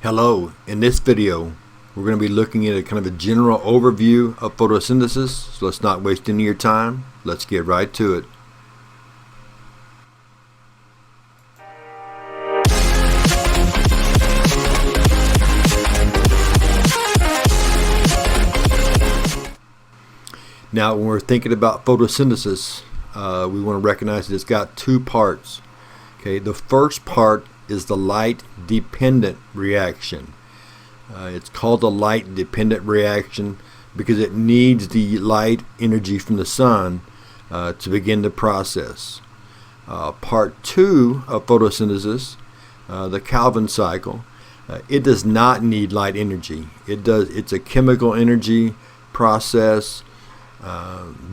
Hello, in this video we're going to be looking at a kind of a general overview of photosynthesis, so let's not waste any of your time. Let's get right to it. Now when we're thinking about photosynthesis, we want to recognize that it's got two parts. Okay, the first part is the light-dependent reaction. It's called the light-dependent reaction because it needs the light energy from the sun to begin the process. Part two of photosynthesis, the Calvin cycle, it does not need light energy. It's a chemical energy process,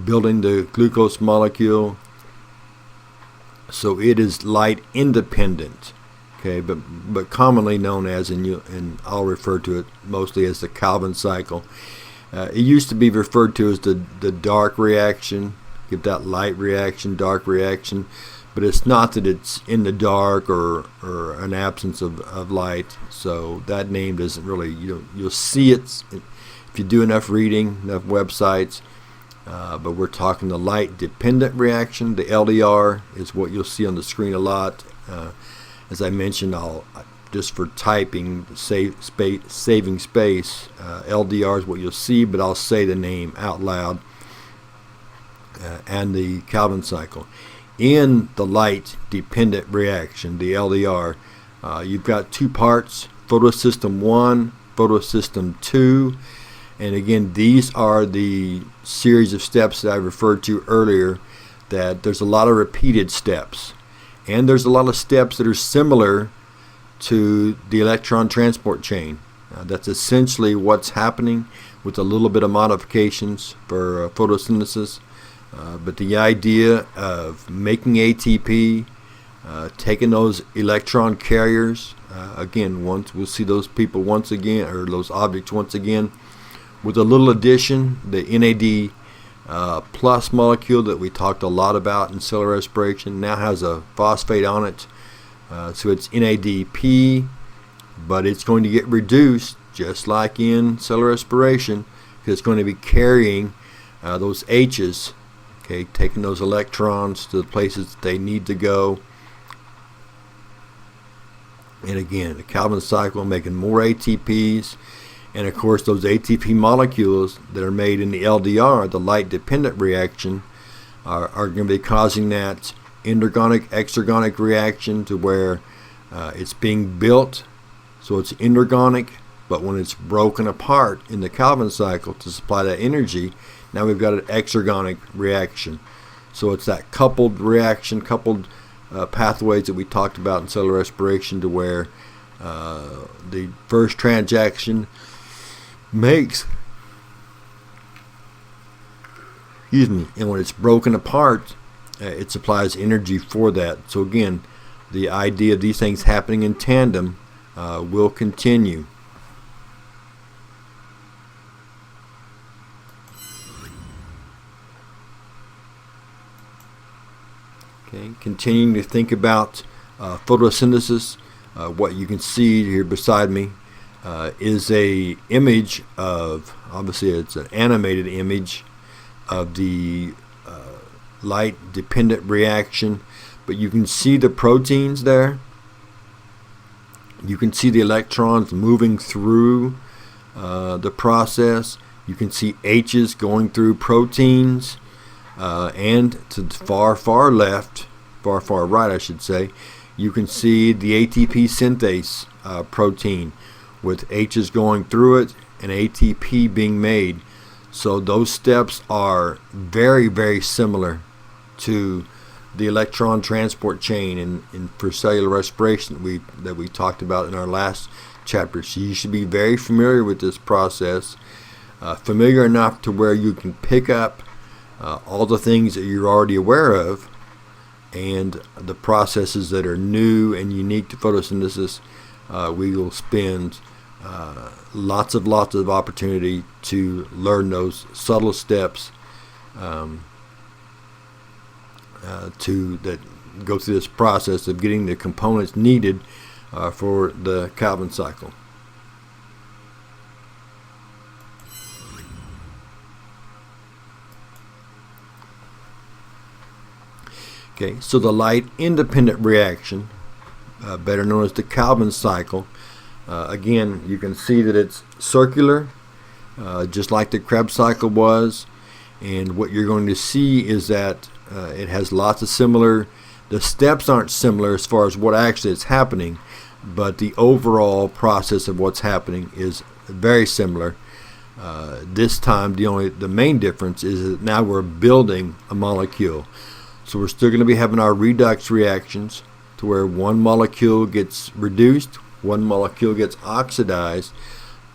building the glucose molecule, so it is light independent. Okay, but commonly known as, and I'll refer to it mostly as the Calvin cycle. It used to be referred to as the dark reaction, get that light reaction, dark reaction, but it's not that it's in the dark or an absence of light, so that name doesn't really, you'll see it if you do enough reading, enough websites, but we're talking the light dependent reaction. The LDR is what you'll see on the screen a lot. As I mentioned, I'll just for typing, saving space, LDR is what you'll see, but I'll say the name out loud, and the Calvin cycle. In the light dependent reaction, the LDR, you've got two parts, photosystem 1, photosystem 2, and again, these are the series of steps that I referred to earlier, that there's a lot of repeated steps. And there's a lot of steps that are similar to the electron transport chain. That's essentially what's happening with a little bit of modifications for photosynthesis. But the idea of making ATP, taking those electron carriers, again, once we'll see those people once again, or those objects once again, with a little addition, the NAD plus molecule that we talked a lot about in cellular respiration now has a phosphate on it, so it's NADP, but it's going to get reduced just like in cellular respiration because it's going to be carrying those H's, okay, taking those electrons to the places that they need to go. And again, the Calvin cycle, making more ATPs. And of course, those ATP molecules that are made in the LDR, the light-dependent reaction, are going to be causing that endergonic-exergonic reaction to where it's being built, so it's endergonic, but when it's broken apart in the Calvin cycle to supply that energy, now we've got an exergonic reaction. So it's that coupled reaction, coupled pathways that we talked about in cellular respiration, to where the first transaction makes, and when it's broken apart, it supplies energy for that. So again, the idea of these things happening in tandem will continue. Okay, continuing to think about photosynthesis, what you can see here beside me is a image of, obviously it's an animated image of the light dependent reaction, but you can see the proteins there. You can see the electrons moving through the process. You can see H's going through proteins, and to the far left, far right I should say, you can see the ATP synthase protein with H's going through it and ATP being made. So those steps are very, very similar to the electron transport chain and for cellular respiration that we talked about in our last chapter. So you should be very familiar with this process, familiar enough to where you can pick up all the things that you're already aware of, and the processes that are new and unique to photosynthesis. We will spend lots of opportunity to learn those subtle steps that go through this process of getting the components needed for the Calvin cycle. Okay, so the light-independent reaction, better known as the Calvin cycle, again, you can see that it's circular, just like the Krebs cycle was. And what you're going to see is that it has lots of similar, the steps aren't similar as far as what actually is happening, but the overall process of what's happening is very similar. This time the main difference is that now we're building a molecule. So we're still going to be having our redox reactions to where one molecule gets reduced, one molecule gets oxidized,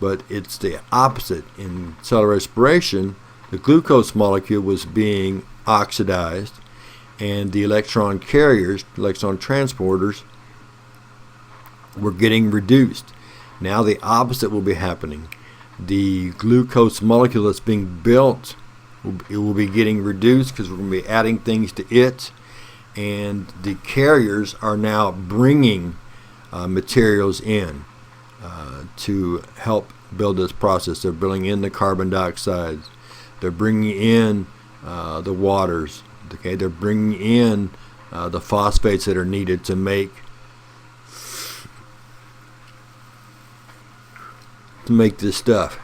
but it's the opposite. In cell respiration, the glucose molecule was being oxidized, and the electron carriers, electron transporters, were getting reduced. Now the opposite will be happening. The glucose molecule that's being built, it will be getting reduced because we're going to be adding things to it, and the carriers are now bringing materials in to help build this process. They're bringing in the carbon dioxide, they're bringing in the waters, okay? They're bringing in the phosphates that are needed to make this stuff.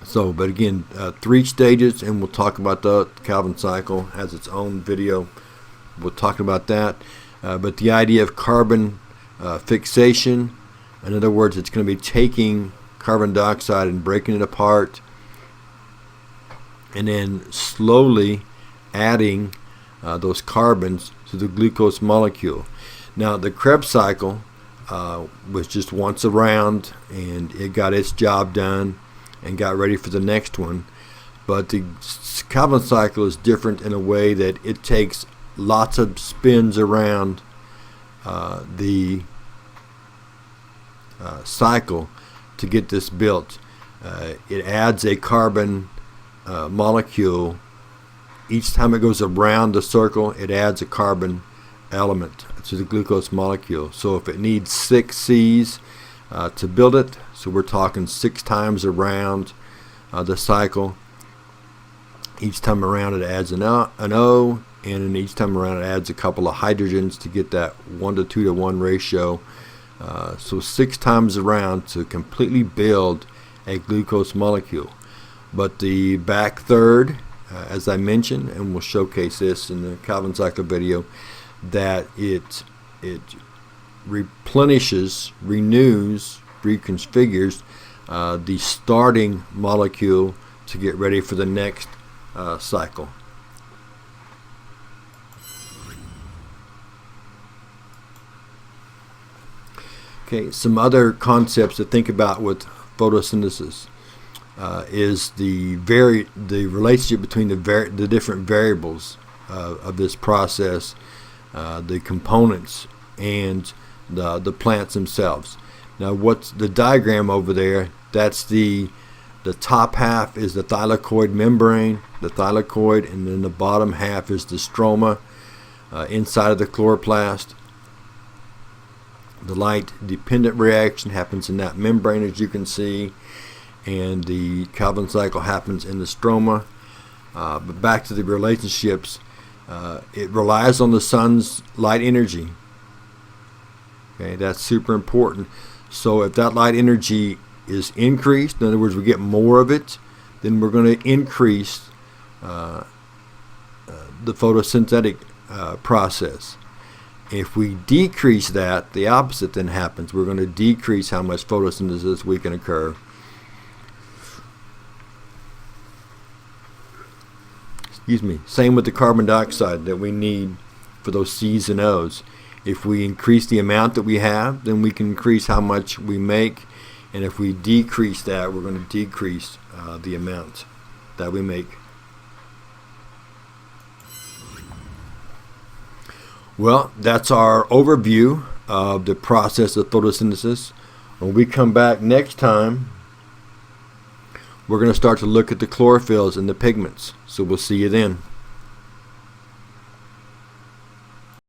So, but again, 3 stages, and we'll talk about the Calvin cycle has its own video. We'll talk about that. But the idea of carbon fixation, in other words, it's going to be taking carbon dioxide and breaking it apart, and then slowly adding those carbons to the glucose molecule. Now, the Krebs cycle was just once around, and it got its job done and got ready for the next one. But the Calvin cycle is different in a way that it takes lots of spins around the cycle to get this built. It adds a carbon molecule. Each time it goes around the circle, it adds a carbon element to the glucose molecule. So if it needs 6 C's to build it, so we're talking 6 times around the cycle. Each time around it adds an O, and then each time around it adds a couple of hydrogens to get that 1 to 2 to 1 ratio. So 6 times around to completely build a glucose molecule. But the back third, as I mentioned, and we'll showcase this in the Calvin cycle video, that it replenishes, renews, reconfigures the starting molecule to get ready for the next cycle. Okay, some other concepts to think about with photosynthesis is the relationship between the different variables of this process, the components, and the plants themselves. Now, what's the diagram over there? That's the top half is the thylakoid membrane, the thylakoid, and then the bottom half is the stroma inside of the chloroplast. The light-dependent reaction happens in that membrane, as you can see, and the Calvin cycle happens in the stroma. But back to the relationships, it relies on the sun's light energy. Okay, that's super important. So if that light energy is increased, in other words, we get more of it, then we're going to increase the photosynthetic process. If we decrease that, the opposite then happens. We're going to decrease how much photosynthesis we can occur. Excuse me. Same with the carbon dioxide that we need for those C's and O's. If we increase the amount that we have, then we can increase how much we make. And if we decrease that, we're going to decrease the amount that we make. Well, that's our overview of the process of photosynthesis. When we come back next time, we're going to start to look at the chlorophylls and the pigments. So we'll see you then.